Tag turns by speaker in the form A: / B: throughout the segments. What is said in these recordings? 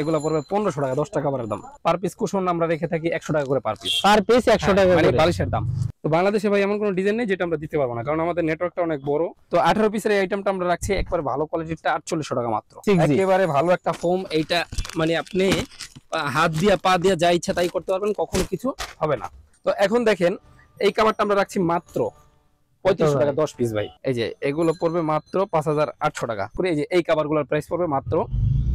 A: এগুলো পড়বে 1500 টাকা, 10 টাকা কভারের দাম। পার পিস কুশন আমরা রেখে থাকি 100 টাকা করে পার পিস।
B: পার পিস 100 টাকা
A: মানে
B: করে
A: বালিশের দাম। তো বাংলাদেশে ভাই এমন কোনো ডিজাইন নেই যেটা আমরা দিতে পারবো না, কারণ আমাদের নেটওয়ার্কটা অনেক বড়। তো 18 পিসের এই আইটেমটা আমরা রাখছি একবার ভালো কোয়ালিটিটা 4800 টাকা মাত্র। একেবারে ভালো একটা ফোম, এইটা মানে আপনি হাত দিয়া পা দিয়া যা ইচ্ছা তাই করতে পারবেন, কখনো কিছু হবে না। তো এখন দেখেন এই কাভারটা আমরা রাখছি মাত্র 3500 টাকা 10 পিস ভাই। এই যে এগুলো পড়বে মাত্র 5800 টাকা করে। এই যে এই কাভারগুলোর প্রাইস পড়বে মাত্র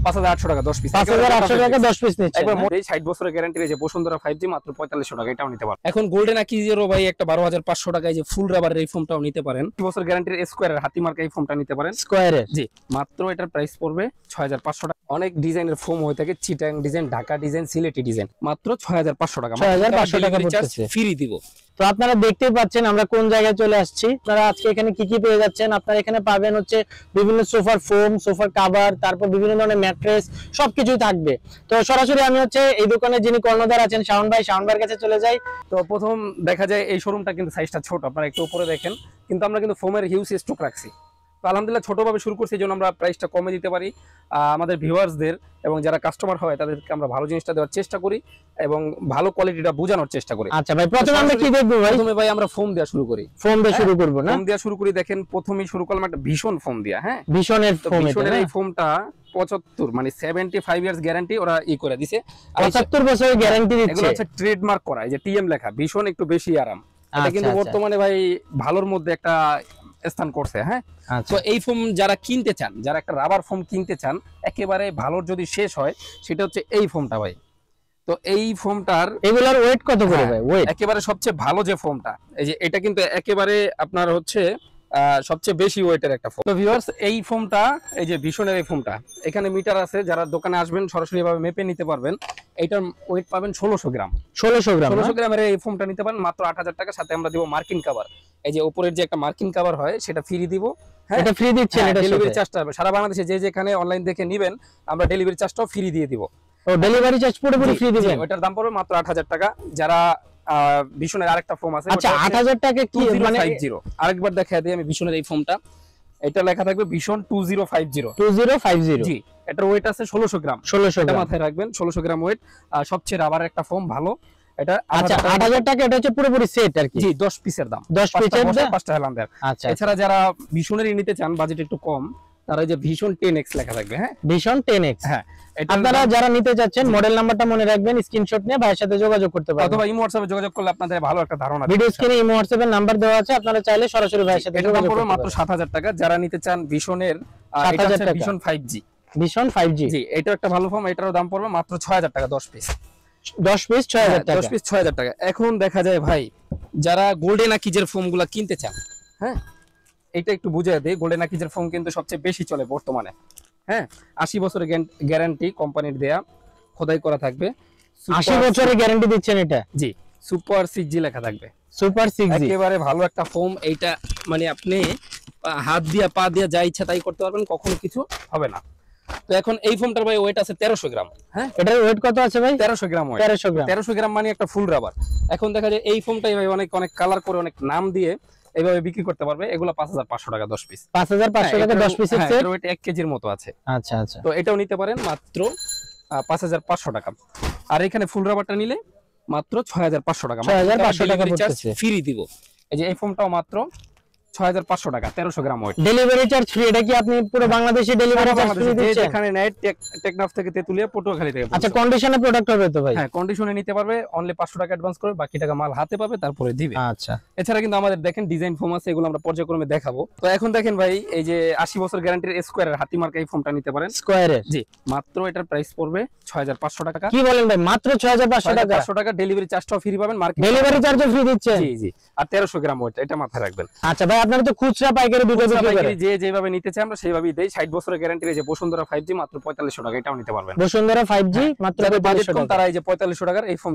A: 5800 টাকা 10 পিস।
B: 5800 টাকা 10 পিস নিচ্ছে
A: একবার এই 60 বছরের গ্যারান্টি এই যে বসুন্ধরা 5G মাত্র 4500 টাকা, এটাও নিতে পারেন। এখন গোল্ডেন আকি জিরো ভাই একটা 12500 টাকায় যে ফুল রাবারের এই ফোমটাও নিতে পারেন। 2 বছর গ্যারান্টির স্কয়ারের হাতি মার্কা এই ফোমটা নিতে পারেন।
B: স্কয়ারের
A: জি, মাত্র এটার প্রাইস পড়বে 6500 টাকা। অনেক ডিজাইনের ফোম হয়ে থাকে, Chittagong design, Dhaka design, Sylheti design, মাত্র 6500 টাকা।
B: 6500 টাকা পড়তেছে,
A: ফ্রি দিব।
B: তো আপনারা দেখতেই পাচ্ছেন আমরা কোন জায়গায় চলে আসছি। আপনারা আজকে এখানে কি কি পেয়ে যাচ্ছেন, আপনারা এখানে পাবেন হচ্ছে বিভিন্ন সোফার ফোম, সোফার কভার, তারপর বিভিন্ন ধরনের ম্যাট্রেস, সবকিছুই থাকবে। তো সরাসরি আমি হচ্ছে এই দোকানে যিনি কর্ণধার আছেন শাওন ভাইয়ের কাছে চলে যাই।
A: তো প্রথম দেখা যায় এই শোরুমটা কিন্তু সাইজটা ছোট, আপনারা একটু উপরে দেখেন, কিন্তু আমরা কিন্তু ফোমের হিউজ স্টক রাখছি। তো আলহামদুলিল্লাহ ছোটভাবে শুরু করছি, এই জন্য আমরা প্রাইসটা কমে দিতে পারি আমাদের ভিউয়ার্সদের, এবং যারা কাস্টমার হয় তাদেরকে আমরা ভালো জিনিসটা দেওয়ার চেষ্টা করি এবং ভালো কোয়ালিটিটা বোঝানোর চেষ্টা করি।
B: আচ্ছা ভাই, প্রথমে আমরা কি দেখব ভাই?
A: প্রথমে ভাই আমরা ফোম দেওয়া শুরু করি।
B: ফোম দিয়ে শুরু করব না?
A: ফোম দেওয়া শুরু করি। দেখেন প্রথমেই শুরু করলাম একটা ভীষণ ফোম দিয়া। হ্যাঁ,
B: ভীষণের ফোম।
A: ভীষণের এই ফোমটা 75 মানে 75 ইয়ার্স গ্যারান্টি ওরা করে দিছে।
B: 75 বছরের গ্যারান্টি দিচ্ছে।
A: এগুলো হচ্ছে ট্রেডমার্ক করা, এই যে টিএম লেখা, ভীষণ একটু বেশি আরাম। এটা কিন্তু বর্তমানে ভাই ভালোর মধ্যে একটা স্থান করছে। হ্যাঁ, তো এই ফোম যারা কিনতে চান, যারা একটা রাবার ফোম কিনতে চান একেবারে ভালোর যদি শেষ হয়, সেটা হচ্ছে এই ফোমটা ভাই। তো এই ফোমটার
B: এগুলার ওয়েট কত করে ভাই? ওয়েট
A: একেবারে সবচেয়ে ভালো যে ফোমটা, এই যে এটা কিন্তু একেবারে আপনার হচ্ছে সবচেয়ে বেশি ওয়েটের একটা ফোম। তো ভিউয়ার্স এই ফোমটা, এই যে ভীষণের এই ফোমটা, এখানে মিটার আছে, যারা দোকানে আসবেন সরাসরি ভাবে মেপে নিতে পারবেন। এইটার ওয়েট পাবেন 1600 গ্রাম। 1600 গ্রামের এই ফোমটা নিতে পারেন মাত্র 8000 টাকা। সাথে আমরা দিব মার্কিন কভার, এই যে উপরের যে একটা মার্কিন কভার হয় সেটা ফ্রি দিব। হ্যাঁ, এটা ফ্রি দিচ্ছেন। এটা ডেলিভারি চার্জটা সারা বাংলাদেশে যে যেখানে অনলাইন দেখে নেবেন আমরা ডেলিভারি চার্জটাও ফ্রি দিয়ে দিব।
B: ও, ডেলিভারি চার্জ পুরোপুরি ফ্রি দিবেন?
A: ওটার দাম পড়বে মাত্র 8000 টাকা। যারা ভীষণের আরেকটা ফোম আছে।
B: আচ্ছা, 8000 টাকা কি মানে?
A: 2050 আরেকবার দেখাই দিই আমি ভীষণের এই ফোমটা। এটা লেখা থাকবে ভীষণ 2050।
B: 2050
A: জি, এটার ওয়েট আছে 1600 গ্রাম।
B: 1600
A: এটা
B: গ্রাম
A: মাথায় রাখবেন, 1600 গ্রাম ওয়েট। সবচেয়ে রাবার একটা ফোম ভালো এটা।
B: আচ্ছা, 8000 টাকা এটা হচ্ছে পুরোপুরি সেট আর কি?
A: জি, 10 পিসের দাম।
B: 10 পিসের দাম
A: 5টা হেলান্দার।
B: আচ্ছা,
A: এছাড়া যারা ভীষণের নিতে চান, বাজেট একটু কম, তারা যে ভীষণ 10x লেখা থাকবে। হ্যাঁ,
B: ভীষণ 10x।
A: হ্যাঁ,
B: আপনারা যারা নিতে যাচ্ছেন মডেল নাম্বারটা মনে রাখবেন, স্ক্রিনশট নিয়ে ভাইয়ের সাথে যোগাযোগ করতে পারবেন,
A: অথবা ইমো হোয়াটসঅ্যাপে যোগাযোগ করলে আপনাদের ভালো একটা ধারণা।
B: ভিডিও স্ক্রিনে ইমো হোয়াটসঅ্যাপের নাম্বার দেওয়া আছে, আপনারা চাইলে সরাসরি ভাইয়ের সাথে যোগাযোগ করতে পারবেন।
A: মাত্র 7000 টাকা। যারা নিতে চান ভীষণের, এটা হচ্ছে ভীষণ 5G।
B: ভীষণ 5G,
A: জি, এটা একটা ভালো ফর্ম। এটারও দাম পড়বে মাত্র 6000 টাকা 10 পিস।
B: 10 পিস 6000 টাকা।
A: 10 পিস 6000 টাকা। এখন দেখা যায় ভাই যারা গোল্ডেন আকিজের ফোমগুলো কিনতে চান, হ্যাঁ, এটা একটু বুঝিয়ে দেই। গোল্ডেন আকিজের ফোম কিন্তু সবচেয়ে বেশি চলে বর্তমানে। হ্যাঁ, 80 বছরের গ্যারান্টি কোম্পানির দেয়া, খোদাই করা থাকবে।
B: 80 বছরের গ্যারান্টি দিচ্ছেন এটা?
A: জি, সুপার 6G লেখা থাকবে।
B: সুপার 6G
A: একেবারে ভালো একটা ফোম। এইটা মানে আপনি হাত দিয়া পা দিয়া যা ইচ্ছা তাই করতে পারবেন, কখনো কিছু হবে না। তো এখন এই ফোমটার ভাই ওয়েট আছে 1300 গ্রাম। হ্যাঁ,
B: এটার ওয়েট কত আছে ভাই?
A: 1300 গ্রাম ওয়েট। 1300 গ্রাম মানে একটা ফুল রাবার। এখন দেখা যায় এই ফোমটাই ভাই অনেক কালার করে, অনেক নাম দিয়ে এইভাবে বিক্রি করতে পারবে। এগুলো 5500 টাকা 10 পিস।
B: 5500 টাকা 10 পিসের সেট।
A: ওয়েট 1 কেজির মতো আছে।
B: আচ্ছা আচ্ছা,
A: তো এটাও নিতে পারেন মাত্র 5500 টাকা। আর এখানে ফুল রাবারটা নিলে মাত্র 6500 টাকা।
B: 6500 টাকা পড়তেছে,
A: ফ্রি দিব। এই যে এই ফোমটাও মাত্র 6500 টাকা 1300 গ্রাম ওয়েট।
B: Delivery charge free. এটা কি আপনি পুরো বাংলাদেশে ডেলিভারি চার্জ ফ্রি দিচ্ছেন?
A: এখানে নেট টেকনাফ থেকে তেতুলিয়া পটুয়াখালী থেকে।
B: আচ্ছা, কন্ডিশনে প্রোডাক্ট হবে তো ভাই?
A: হ্যাঁ, কন্ডিশনে নিতে পারবে। অনলি 500 টাকা অ্যাডভান্স করে বাকি টাকা মাল হাতে পাবে, তারপরে দিবে।
B: আচ্ছা,
A: এছাড়া কিন্তু আমাদের দেখেন ডিজাইন ফোম আছে, এগুলো আমরা পর্যায়ক্রমে দেখাবো। তো এখন দেখেন ভাই এই যে 80 বছর গ্যারান্টির স্কয়ারের হাতি মার্কা এই ফোমটা নিতে পারেন।
B: স্কয়ারের?
A: জি, মাত্র এটার প্রাইস পড়বে 6500 টাকা।
B: কি বলেন ভাই, মাত্র 6500 টাকা?
A: 500 টাকা ডেলিভারি চার্জটাও ফ্রি পাবেন। মার্কেট
B: ডেলিভারি চার্জও ফ্রি দিচ্ছেন?
A: জি জি। আর 1300 গ্রাম ওয়েট, এটা মাথায় রাখবেন।
B: আচ্ছা ভাই, আপনারা তো খুচরা পাইকারি দুটো বিক্রি করেন?
A: যে যেভাবে নিতে চাই আমরা সেইভাবেই দেই। 60 বছরের গ্যারান্টি এই যে বসুন্ধরা 5G মাত্র 4500 টাকা, এটাও নিতে পারবেন।
B: বসুন্ধরা 5G মাত্র 4500 টাকা।
A: তারা এই যে 4500 টাকার এই ফোন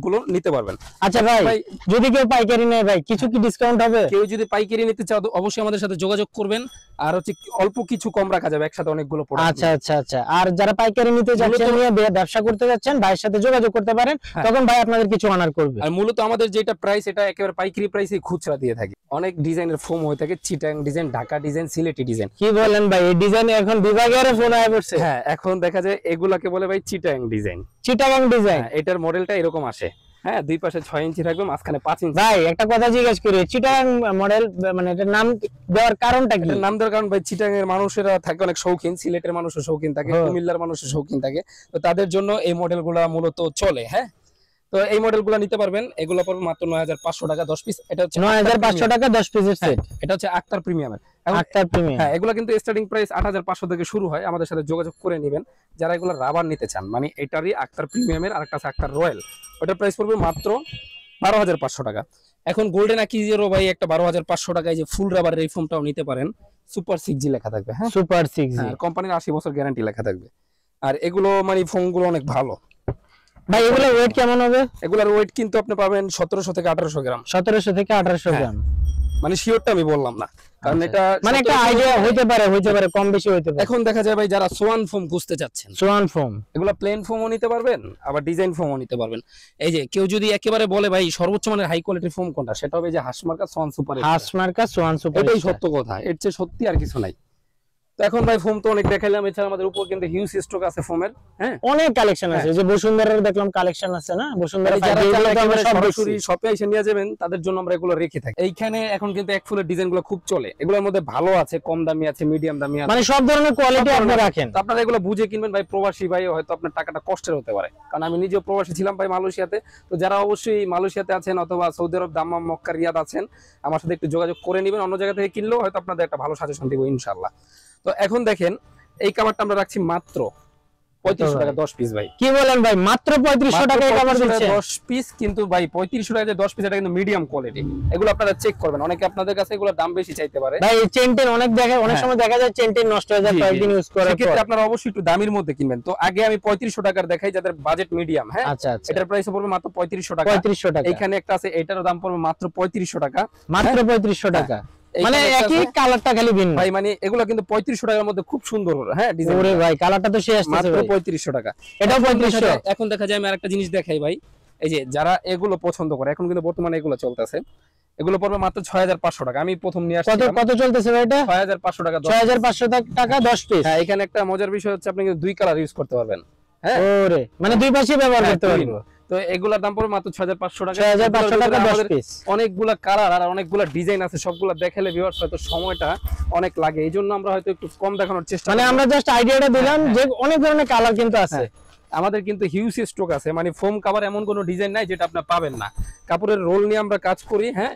A: গুলো নিতে পারবেন।
B: আচ্ছা ভাই, যদি কেউ পাইকারি নেয় ভাই, কিছু কি ডিসকাউন্ট হবে?
A: কেউ যদি পাইকারি নিতে চাও অবশ্যই আমাদের সাথে যোগাযোগ করবেন। আর হচ্ছে অল্প কিছু কম রাখা যাবে, একসাথে অনেকগুলো প্রোডাক্ট।
B: আচ্ছা আচ্ছা আচ্ছা। আর যারা পাইকারি নিতে যাচ্ছেন, নিয়ে ব্যবসা করতে যাচ্ছেন, ভাইয়ের সাথে যোগাযোগ করতে পারেন, তখন ভাই আপনাদের কিছু অনার করবে।
A: আর মূলত আমাদের যেটা প্রাইস, এটা একেবারে পাইকারি প্রাইসে খুচরা দিয়ে থাকি। অনেক ডিজাইনের ফোম হয়ে থাকে Chittagong design, Dhaka design, Sylheti design.
B: কি বলেন ভাই, এই ডিজাইন এখন বিভাগের ফোন আয় পড়ছে।
A: হ্যাঁ, এখন দেখা যায় এগুলাকে বলে ভাই চিটাং ডিজাইন।
B: চিটাগাং ডিজাইন,
A: এটার মডেলটা এরকম আসে। হ্যাঁ, দুই পাশে 6 ইঞ্চি থাকবে, মাঝখানে 5 ইঞ্চি।
B: ভাই একটা কথা জিজ্ঞেস করি, চিটাগাং মডেল মানে এটার নাম দেওয়ার কারণটা কি?
A: এটার নাম দেওয়ার কারণ ভাই চিটাং এর মানুষেরা থাকে অনেক শৌখিন, সিলেটের মানুষও শৌখিন থাকে, কুমিল্লার মানুষও শৌখিন থাকে, তো তাদের জন্য এই মডেলগুলো মূলত চলে। হ্যাঁ, তো এই মডেলগুলো নিতে পারবেন, এগুলো পড়বে মাত্র 9500 টাকা 10 পিস। এটা হচ্ছে
B: 9500 টাকা 10 পিসের সেট।
A: এটা হচ্ছে আক্তার প্রিমিয়ামের।
B: আক্তার প্রিমিয়াম।
A: হ্যাঁ, এগুলো কিন্তু স্টার্টিং প্রাইস 8500 থেকে শুরু হয়। আমাদের সাথে যোগাযোগ করে নেবেন যারা এগুলো রাবার নিতে চান, মানে এটারই আক্তার প্রিমিয়ামের আরেকটা আছে আক্তার রয়্যাল, ওটার প্রাইস পড়বে মাত্র 12500 টাকা। এখন গোল্ডেন আকিজেরও ভাই একটা 12500 টাকায় যে ফুল রাবারের এই ফোমটাও নিতে পারেন, সুপার 6G লেখা থাকবে। হ্যাঁ,
B: সুপার 6G,
A: আর কোম্পানির 80 বছর গ্যারান্টি লেখা থাকবে। আর এগুলো মানে ফোমগুলো অনেক ভালো
B: ভাই। এগুলো ওয়েট কেমন হবে?
A: এগুলোর ওয়েট কিন্তু আপনি পাবেন 1700 থেকে 1800 গ্রাম।
B: 1700 থেকে 1800 গ্রাম,
A: মানে শিওরটা আমি বললাম না, কারণ এটা
B: মানে একটা আইডিয়া হইতে পারে কম বেশি হইতে পারে।
A: এখন দেখা যায় ভাই যারা সোয়ান ফোম খুঁজতে চাচ্ছেন,
B: সোয়ান ফোম,
A: এগুলো প্লেন ফোমও নিতে পারবেন, আবার ডিজাইন ফোমও নিতে পারবেন। এই যে কেউ যদি একেবারে বলে ভাই সর্বোচ্চ মানের হাই কোয়ালিটির ফোম কোনটা, সেটা হবে যে হাসমার্কা সোয়ান সুপার।
B: হাসমার্কা সোয়ান সুপার,
A: এটাই সত্য কথা, এর চেয়ে সত্যি আর কিছু নাই। তো এখন ভাই ফোম তো অনেক দেখাইলাম, এছাড়া আমাদের উপর কিন্তু হিউজ স্টক আছে ফোমের। হ্যাঁ,
B: অনেক কালেকশন আছে, যে বসুন্ধরার দেখলাম কালেকশন আছে না, বসুন্ধরা
A: যারা
B: আমরা
A: সরাসরি শপে এসে নিয়ে যাবেন তাদের জন্য আমরা এগুলো রেখে থাকি। এইখানে এখন কিন্তু এক ফুলের ডিজাইনগুলো খুব চলে, এগুলোর মধ্যে ভালো আছে, কম দামি আছে, মিডিয়াম দামি আছে,
B: মানে সব ধরনের কোয়ালিটি আপনি রাখেন।
A: তো আপনারা এগুলো বুঝে কিনবেন ভাই। প্রবাসী ভাই হয়তো আপনার টাকাটা কষ্টের হতে পারে, কারণ আমি নিজেও প্রবাসী ছিলাম ভাই মালয়েশিয়াতে। তো যারা অবশ্যই মালয়েশিয়াতে আছেন অথবা সৌদি আরব, দাম্মাম, মক্কা, রিয়াদ আছেন, আমার সাথে একটু যোগাযোগ করে নেবেন। অন্য জায়গা থেকে কিনলেও হয়তো আপনাদের একটা ভালো সাজেশন দিব ইনশাআল্লাহ। তো এখন দেখেন এই কাভারটা আমরা রাখছি মাত্র 3500 টাকা 10 পিস ভাই।
B: কি বলেন ভাই, মাত্র 3500 টাকা এই কভার দিচ্ছে
A: 10 পিস। কিন্তু ভাই 3500 টাকা যে 10 পিস, এটা কিন্তু মিডিয়াম কোয়ালিটি। এগুলো আপনারা চেক করবেন, অনেকে আপনাদের কাছে এগুলোর দাম বেশি চাইতে পারে
B: ভাই। এই চেনটেন অনেক সময় দেখা যায় চেনটেন নষ্ট হয়ে যায় কয়েকদিন ইউজ করার পর।
A: সেক্ষেত্রে আপনারা অবশ্যই একটু দামের মধ্যে কিনবেন। তো আগে আমি 3500 টাকার দেখাই যাদের বাজেট মিডিয়াম। হ্যাঁ,
B: আচ্ছা আচ্ছা,
A: এটার প্রাইস পড়বে মাত্র 3500 টাকা।
B: 3500 টাকা।
A: এখানে একটা আছে, এটারও দাম পড়বে মাত্র 3500 টাকা,
B: মাত্র 3500 টাকা। মানে একই কালারটা খালি ভিন্ন
A: ভাই। মানে এগুলো কিন্তু 3500 টাকার মধ্যে খুব সুন্দর। হ্যাঁ, ডিজাইন।
B: ওরে ভাই, কালারটা তো শেষ আসছে
A: মাত্র
B: ভাই।
A: 3500 টাকা।
B: এটাও 3500।
A: এখন দেখা যায় আমি আরেকটা জিনিস দেখাই ভাই, এই যে যারা এগুলো পছন্দ করে, এখন কিন্তু বর্তমানে এগুলো চলতেছে, এগুলো পড়বে মাত্র 6500 টাকা। আমি প্রথম নিয়ে আসছি।
B: কত চলতেছে ভাই এটা?
A: 6500 টাকা।
B: 6500 টাকা 10 পিস।
A: হ্যাঁ, এখানে একটা মজার বিষয় হচ্ছে আপনি কিন্তু দুই কালার ইউজ করতে পারবেন। হ্যাঁ,
B: ওরে, মানে দুই পাশে ব্যবহার করতে পারবো।
A: তো এগুলোর দাম পড়বে মাত্র 6500 টাকা।
B: 6500 টাকা 10 পিস।
A: অনেকগুলা কালার আর অনেকগুলা ডিজাইন আছে, সবগুলা দেখালে ভিউয়ার্স হয়তো সময়টা অনেক লাগে, এইজন্য আমরা হয়তো একটু কম দেখানোর চেষ্টা
B: মানে আমরা জাস্ট আইডিয়াটা দিলাম যে অনেক ধরনের কালার কিন্তু আছে।
A: আমাদের কিন্তু হিউজ স্টক আছে, মানে ফোম কভার এমন কোনো ডিজাইন নাই যেটা আপনি পাবেন না। কাপড়ের রোল নিয়ে আমরা কাজ করি। হ্যাঁ,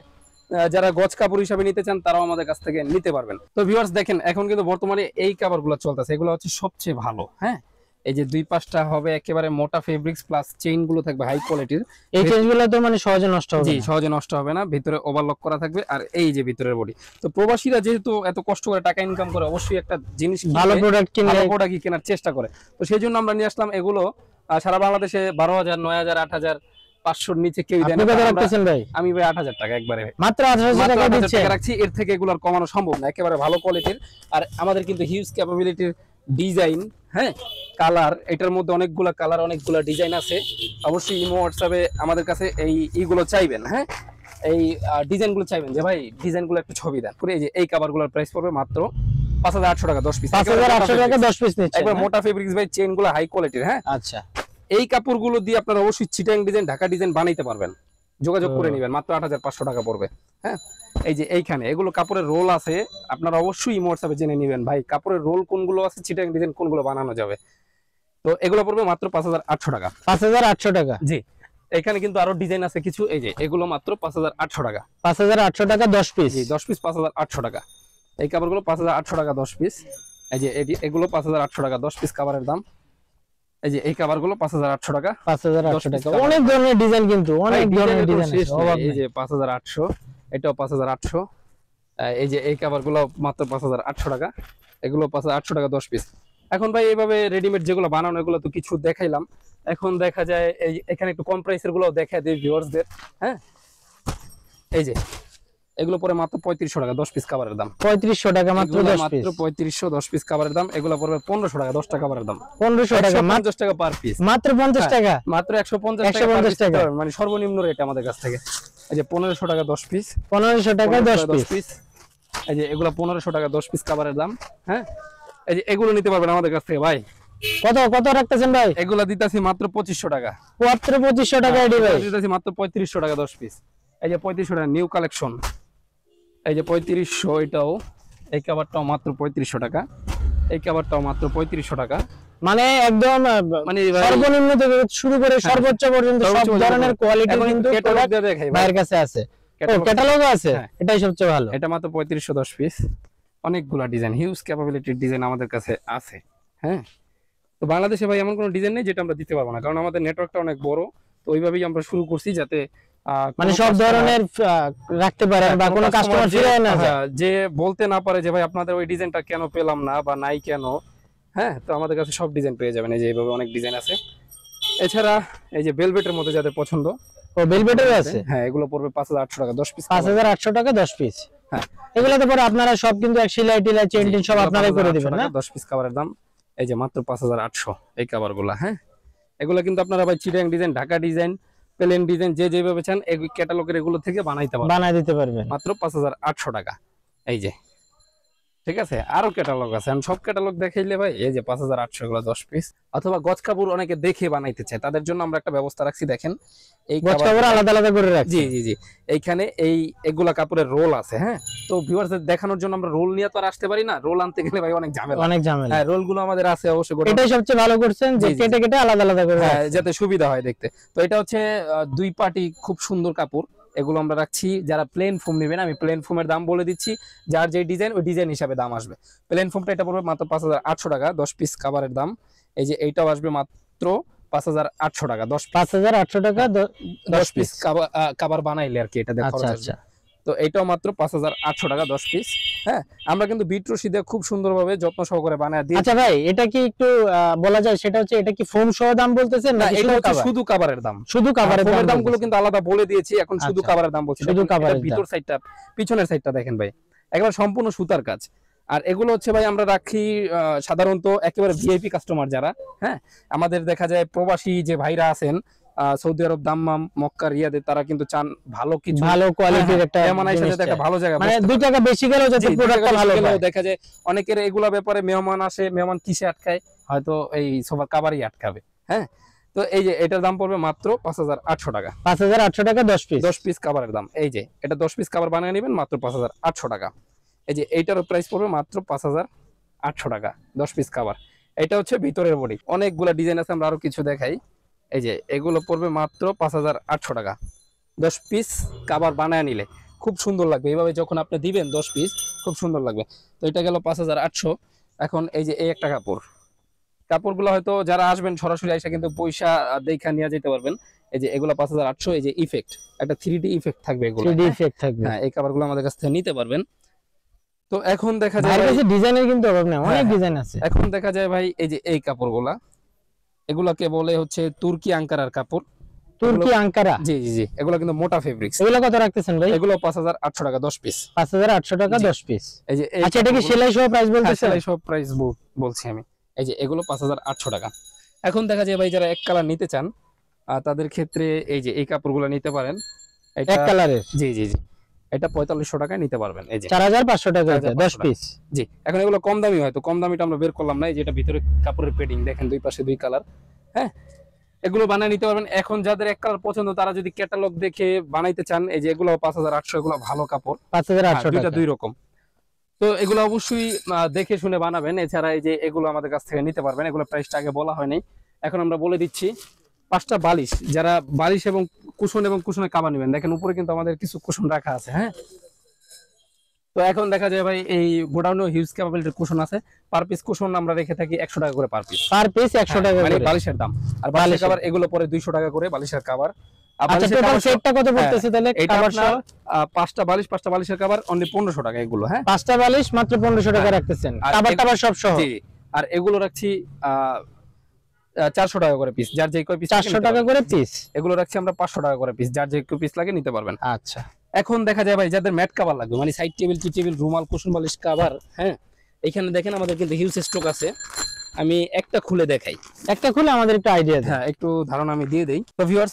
A: যারা গজ কাপড় হিসাবে নিতে চান তারাও আমাদের কাছ থেকে নিতে পারবেন। তো ভিউয়ার্স দেখেন, এখন কিন্তু বর্তমানে এই কাভারগুলো চলতেছে, এগুলো হচ্ছে সবচেয়ে ভালো। হ্যাঁ, এই যে দুই পাশটা হবে একেবারে মোটা ফেব্রিক্স, প্লাস চেইন গুলো থাকবে হাই কোয়ালিটির।
B: এই চেইনগুলো তো মানে সহজে নষ্ট হবে না।
A: জি, সহজে নষ্ট হবে না, ভিতরে ওভারলক করা থাকবে। আর এই যে ভিতরের বডি, তো প্রবাসীরা যেহেতু এত কষ্ট করে টাকা ইনকাম করে, অবশ্যই একটা জিনিস
B: ভালো প্রোডাক্ট
A: কেনার চেষ্টা করে। তো সেই জন্য আমরা নিয়ে আসলাম এগুলো। সারা বাংলাদেশে 12000, 9000, 8000, 500 নিচে কেউ দেয় না। আমি ভাই 8000 টাকা একবারে
B: মাত্র 8000 টাকা
A: রাখছি। এর থেকে এগুলোর কমানো সম্ভব না, একেবারে ভালো কোয়ালিটির। আর আমাদের কিন্তু হিউজ ক্যাপাবিলিটির ডিজাইন। হ্যাঁ, কালার, এটার মধ্যে অনেকগুলা কালার, অনেকগুলা ডিজাইন আছে। অবশ্যই ইমো হোয়াটসঅ্যাপে আমাদের কাছে এইগুলো চাইবেন। হ্যাঁ, এই ডিজাইনগুলো চাইবেন যে ভাই ডিজাইনগুলো একটু ছবি দেন করে। এই যে এই কাভারগুলোর প্রাইস পড়বে মাত্র 5800 টাকা 10 পিস।
B: 5800 টাকা 10 পিস নিচ্ছে,
A: একবার মোটা ফেব্রিক্স ভাই, চেইনগুলো হাই কোয়ালিটির। হ্যাঁ,
B: আচ্ছা।
A: এই কাপড়গুলো দিয়ে আপনারা অবশ্যই চিটাং ডিজাইন, ঢাকা ডিজাইন বানাইতে পারবেন। যোগাযোগ করে নেবেন, মাত্র 8500 টাকা পড়বে। হ্যাঁ, এই যে এইখানে এগুলো কাপড়ের রোল আছে, আপনারা অবশ্যই ইমো হোয়াটসঅ্যাপে জেনে নেবেন ভাই কাপড়ের রোল কোনগুলো আছে, চিটাং ডিজাইন কোনগুলো বানানো যাবে। তো এগুলো পড়বে মাত্র 5800 টাকা।
B: 5800 টাকা।
A: জি, এখানে কিন্তু আরো ডিজাইন আছে কিছু। এই যে এগুলো মাত্র 5800 টাকা।
B: 5800 টাকা 10 পিস।
A: জি, 10 পিস 5800 টাকা। এই কাপড়গুলো 5800 টাকা 10 পিস। এই যে এগুলো 5800 টাকা 10 পিস কাভারের দাম। এই যে এই কাভারগুলো 5800 টাকা।
B: 5800 টাকা। অনেক ধরনের ডিজাইন, কিন্তু অনেক ধরনের ডিজাইন আছে।
A: এই যে 5800, এটাও 5800। এই যে এই কাভারগুলো মাত্র 5800 টাকা। এগুলো 5800 টাকা 10 পিস। এখন ভাই এইভাবে রেডিমেড যেগুলো বানানো, এগুলো তো কিছু দেখাইলাম। এখন দেখা যায় এই এখানে একটু কম প্রাইসের গুলো দেখা দেই ভিউয়ার্সদের। হ্যাঁ, এই যে এগুলো পরে মাত্র 3500 টাকা 10 পিস কাভারের দাম।
B: 3500 টাকা মাত্র 10 পিস।
A: মাত্র 3500 10 পিস কাভারের দাম। এগুলো পড়বে 1500 টাকা 10 টাকা কাভারের দাম।
B: 1500 টাকা,
A: 50 টাকা পার পিস।
B: মাত্র 50 টাকা,
A: মাত্র 150 টাকা, মানে সর্বনিম্ন রেট আমাদের কাছ থেকে। এই যে 1500 টাকা 10 পিস।
B: 1500 টাকা 10 পিস।
A: এই যে এগুলো 1500 টাকা 10 পিস কাভারের দাম। হ্যাঁ, এই যে এগুলো নিতে পারবেন আমাদের কাছ থেকে ভাই।
B: কত কত রাখতেছেন ভাই?
A: এগুলো দিতাছি মাত্র 2500 টাকা।
B: মাত্র 2500 টাকা এডি ভাই
A: দিতাছি মাত্র 3500 টাকা 10 পিস। এই যে 3500 টাকা নিউ কালেকশন, এই যে 3500, এটাও এই কভারটাও মাত্র 3500 টাকা, এই কভারটাও মাত্র 3500 টাকা।
B: মানে একদম
A: মানে
B: সর্বনিম্ন থেকে শুরু করে সর্বোচ্চ পর্যন্ত সব ধরনের কোয়ালিটি কিন্তু
A: ক্যাটালগ দিয়ে দেখাই
B: ভাইয়ের কাছে আছে। ও ক্যাটালগও আছে, এটাই সবচেয়ে ভালো।
A: এটা মাত্র 3500 10 পিস। অনেকগুলা ডিজাইন, হিউজ ক্যাপাবিলিটির ডিজাইন আমাদের কাছে আছে। হ্যাঁ, তো বাংলাদেশে ভাই এমন কোনো ডিজাইন নেই যেটা আমরা দিতে পারবো না, কারণ আমাদের নেটওয়ার্কটা অনেক বড়। তো ওইভাবেই আমরা শুরু করছি, যাতে
B: মানে সব ধরনের রাখতে পারেন বা কোনো কাস্টমার ফিরে না
A: যে বলতে না পারে যে ভাই আপনাদের ওই ডিজাইনটা কেন পেলাম না বা নাই কেন। হ্যাঁ, তো আমাদের কাছে সব ডিজাইন পেয়ে যাবেন। এই যে এইভাবে অনেক ডিজাইন আছে। এছাড়া এই যে বেলভেটের মধ্যে যাদের পছন্দ,
B: ও বেলভেটের আছে।
A: হ্যাঁ, এগুলো পড়বে 5800 টাকা 10 পিস।
B: 5800 টাকা 10 পিস।
A: হ্যাঁ,
B: এগুলোতে পরে আপনারা সব কিন্তু এক সেলাই টিলাই চেইন টিন সব আপনারাই করে দিবেন না?
A: 10 পিস কভারের দাম এই যে মাত্র 5800 এই কভারগুলো। হ্যাঁ, এগুলো কিন্তু আপনারা ভাই Chittagong design, Dhaka design, plane design যে যেভাবে চান এই ক্যাটালগের এগুলো থেকে বানাইতে পারবেন,
B: বানাই দিতে পারবেন
A: মাত্র 5800 টাকা। এই যে ঠিক আছে, আরো ক্যাটালগ আছে, আমি সব ক্যাটালগ দেখাইলে ভাই এই যে 5800 এগুলো 10 পিস। অথবা গজ কাপড় অনেকে দেখে বানাইতে চায়, তাদের জন্য আমরা একটা ব্যবস্থা রাখছি। দেখেন এই
B: গজ কাপড় আলাদা আলাদা করে রাখছি।
A: জি জি জি, এইখানে এগুলা কাপড়ের রোল আছে। হ্যাঁ, তো ভিউয়ারদের দেখানোর জন্য আমরা রোল নিয়ে তো আর আসতে পারি না, রোল আনতে গেলে ভাই অনেক ঝামেলা,
B: অনেক ঝামেলা।
A: হ্যাঁ, রোল গুলো আমাদের আছে অবশ্যই।
B: এটাই সবচেয়ে ভালো করছেন যে কেটে কেটে আলাদা আলাদা করে,
A: হ্যাঁ, যাতে সুবিধা হয় দেখতে। তো এটা হচ্ছে 2 পার্টি খুব সুন্দর কাপড়, এগুলো আমরা রাখছি। যারা প্লেন ফোম নেবেন, আমি প্লেন ফোমের দাম বলে দিচ্ছি, যার যে ডিজাইন ওই ডিজাইন হিসাবে দাম আসবে। প্লেন ফোমটা এটা পড়বে মাত্র 5800 টাকা 10 পিস কাভারের দাম। এই যে এইটাও আসবে মাত্র 5800 টাকা
B: 5800 টাকা
A: 10 পিস কাভার বানাইলে আর কি, এটা দেখো।
B: আচ্ছা,
A: তো এইটাও মাত্র 5800 টাকা 10 পিস। হ্যাঁ, আমরা কিন্তু বিট রশি দিয়ে খুব সুন্দরভাবে যত্ন সহকারে বানায় দিই।
B: আচ্ছা ভাই, এটা কি একটু বলা যায়, সেটা হচ্ছে এটা কি ফোম সহ দাম বলতেছেন না
A: এটা হচ্ছে শুধু কভারের দাম?
B: শুধু কভারের
A: দামগুলো কিন্তু আলাদা বলে দিয়েছি, এখন শুধু কভারের দাম বলছি।
B: শুধু কভারের
A: ভিতর সাইডটা, পিছনের সাইডটা দেখেন ভাই, একবার সম্পূর্ণ সুতার কাজ। আর এগুলো হচ্ছে ভাই আমরা রাখি সাধারণত একেবারে ভিআইপি কাস্টমার যারা, হ্যাঁ, আমাদের দেখা যায় প্রবাসী যে ভাইরা আছেন সৌদি আরব, দাম্মাম, মক্কা, রিয়াদে, তারা কিন্তু চান ভালো কিছু, ভালো কোয়ালিটির একটা ভালো জায়গা, মানে 2 টাকা বেশি গেলেও যাতে প্রোডাক্টটা ভালো হয়। দেখা যায় অনেকের এগুলা ব্যাপারে মেহমান আসে, মেহমান কিসে আটকায়, হয়তো এই সোফার কাভারই আটকাবে। হ্যাঁ, তো এই যে এটার দাম পড়বে মাত্র 5800 টাকা 5800 টাকা 10 পিস কাভারের দাম। এই যে এটা 10 পিস কাভার বানিয়ে নেবেন মাত্র 5800 টাকা। এই যে এইটারও প্রাইস পড়বে মাত্র 5800 টাকা 10 পিস কাভার। এটা হচ্ছে ভিতরের বডি, অনেকগুলা ডিজাইন আছে, আমরা আরো কিছু দেখাই। এই যে এগুলো পড়বে মাত্র 5800 টাকা 10 পিস কাভার বানায় নিলে খুব সুন্দর লাগবে। এইভাবে যখন আপনি দিবেন 10 পিস, খুব সুন্দর লাগবে। তো এটা গেল 5800। এখন এই যে এই একটা কাপড়গুলো হয়তো যারা আসবেন সরাসরি এসে কিন্তু পয়সা দেখা নিয়ে যেতে পারবেন। এই যে এগুলো 5800। এই যে ইফেক্ট, একটা 3D ইফেক্ট থাকবে, এগুলো 3D ইফেক্ট থাকবে। হ্যাঁ, এই কাভারগুলো আমাদের কাছ থেকে নিতে পারবেন। তো এখন দেখা যায়
B: ডিজাইনের কিন্তু অভাব নেই, অনেক ডিজাইন আছে।
A: এখন দেখা যায় ভাই এই যে এই কাপড়গুলা, এগুলাকে বলে হচ্ছে তুর্কি আঙ্কারার কাপড়। তুর্কি আঙ্কারা, জি জি জি, এগুলো কিন্তু মোটা ফেব্রিক্স।
B: এগুলো কত রাখতেছেন ভাই?
A: এগুলো 5800 টাকা 10 পিস।
B: 5800 টাকা 10 পিস।
A: এই যে
B: আচ্ছা, এটা কি সেলাই সহ প্রাইস বলতেছেন?
A: সেলাই সহ প্রাইস বলছি আমি। এই যে এগুলো 5800 টাকা। এখন দেখা যায় ভাই যারা এক কালার নিতে চান তাদের ক্ষেত্রে এই যে এই কাপড়গুলো নিতে পারেন।
B: এটা এক কালারের,
A: জি জি জি, এটা 4500 টাকায় নিতে পারবেন। এই যে
B: 4500 টাকা 10 পিস।
A: জি, এখন এগুলো কম দামি, হয়তো কম দামিটা আমরা বের করলাম না। এই যে এটা ভিতরে কাপড়ের পেডিং দেখেন, দুই পাশে 2 কালার। হ্যাঁ, এগুলো বানিয়ে নিতে পারবেন। এখন যাদের এক কালার পছন্দ, তারা যদি ক্যাটালগ দেখে বানাইতে চান, এই যে এগুলো 5800, এগুলো ভালো কাপড়, 5800 টাকা, 2 রকম। তো এগুলো অবশ্যই দেখে শুনে বানাবেন। এছাড়া এই যে এগুলো আমাদের কাছ থেকে নিতে পারবেন। এগুলো প্রাইসটা আগে বলা হয়নি, এখন আমরা বলে দিচ্ছি। 5টা বালিশ, যারা বালিশ এবং কুশনের কাভার নেবেন, দেখেন উপরে কিন্তু আমাদের কিছু কুশন রাখা আছে। হ্যাঁ, তো এখন দেখা যায় ভাই এই গোডাউনে হিউজ ক্যাপাবিলিটির কুশন আছে। পার পিস কুশন আমরা রেখে থাকি 100 টাকা করে পার পিস। 100 টাকা মানে বালিশের দাম। আর বালিশের কভার এগুলো পরে 200 টাকা করে বালিশের কভার।
B: আচ্ছা, টোটাল সেটটা কত পড়তেছে তাহলে?
A: কভার সহ 5টা বালিশের কভার অনলি 1500 টাকা এগুলো। হ্যাঁ,
B: 5টা বালিশ মাত্র 1500 টাকা রাখতেছেন, কভার সব সহ।
A: জি, আর এগুলো রাখছি 400 টাকা করে পিস, যার যে কয় পিস
B: 400 টাকা করে পিস।
A: এগুলো রাখছি আমরা 500 টাকা করে পিস, যার যে কয় পিস লাগে নিতে পারবেন।
B: আচ্ছা,
A: এখন দেখা যায় ভাই যাদের ম্যাট কভার লাগবে, মানে সাইড টেবিল, টি টেবিল, রুমাল, কুশন বালিশ কভার, হ্যাঁ, এখানে দেখেন আমাদের কিন্তু হিউজ স্টক আছে। আমি একটা খুলে দেখাই,
B: একটা খুলে আমাদের একটু আইডিয়া দেন।
A: হ্যাঁ, একটু ধারণা আমি দিয়ে দেই। তো ভিউয়ার্স,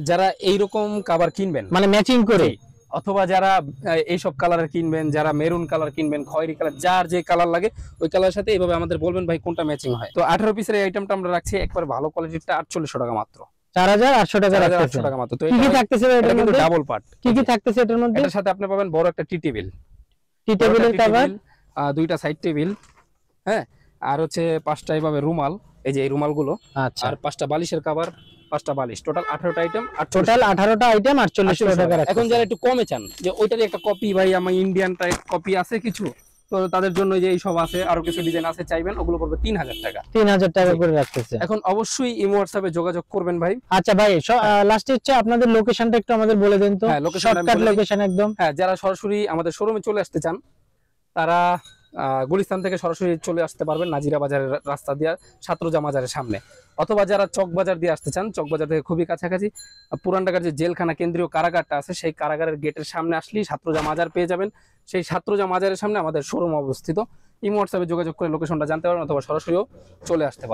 A: যারা এইরকম কভার কিনবেন,
B: মানে ম্যাচিং করে,
A: অথবা যারা এইসব কালারের কিনবেন, যারা মেরুন কালার কিনবেন, খয়েরি কালার, যার যে কালার লাগে ওই কালারের সাথে এইভাবে আমাদের বলবেন ভাই কোনটা ম্যাচিং হয়। তো 18 পিসের এই আইটেমটা আমরা রাখছি একবার ভালো কোয়ালিটিটা 4800 টাকা মাত্র।
B: 4800 টাকা
A: 4800
B: রাখতেছেন।
A: টাকা মাত্র। তো
B: কি কি
A: এটা
B: থাকতেছে ভাই
A: এটা
B: এটার
A: কিন্তু
B: মধ্যে?
A: Double part.
B: কি কি থাকতেছে এটার মধ্যে?
A: এটার সাথে আপনি পাবেন বড় একটা টি টেবিল,
B: টি টেবিলের কভার,
A: দুইটা সাইড টেবিল, হ্যাঁ, আর হচ্ছে 5টা এইভাবে রুমাল, এই যে এই রুমালগুলো,
B: আচ্ছা,
A: আর 5টা বালিশের কভার, 5টা বালিশ, টোটাল 18টা আইটেম।
B: টোটাল 18টা আইটেম 4800 টাকা রাখতেছেন।
A: এখন যারা একটু কমে চান যে ওইটারই একটা কপি ভাই আমার ইন্ডিয়ান টাইপ কপি আছে কিছু, তো তাদের জন্য যে এই সব আছে আরো কিছু ডিজাইন আছে চাইবেন, ওগুলো পড়বে 3000 টাকা।
B: 3000 টাকা করে রাখতেছে।
A: এখন অবশ্যই ইমো হোয়াটসঅ্যাপে যোগাযোগ করবেন ভাই।
B: আচ্ছা ভাই, লাস্টে হচ্ছে আপনাদের লোকেশনটা একটু আমাদের বলে দেন তো।
A: হ্যাঁ, লোকেশনটা আমি
B: শর্টকাট
A: বলে দিই।
B: লোকেশন একদম।
A: হ্যাঁ, যারা সরাসরি আমাদের শোরুমে চলে আসতে চান তারা গুলিস্তান থেকে সরাসরি চলে আসতে পারবেন নাজিরা বাজারের রাস্তা দিয়ে ছাত্রজা বাজারের সামনে, অথবা যারা চক বাজার দিয়ে আসতে চান চক বাজার থেকে খুবই কাছাকাছি পুরান ঢাকার যে জেলখানা কেন্দ্রীয় কারাগারটা আছে সেই কারাগারের গেটের সামনে আসলেই ছাত্রজা বাজার পেয়ে যাবেন। সেই ছাত্রজা বাজারের সামনে আমাদের শোরুম অবস্থিত। ইমো হোয়াটসঅ্যাপে যোগাযোগ করে লোকেশনটা জানতে পারবেন অথবা সরাসরিও চলে আসতে পারবেন।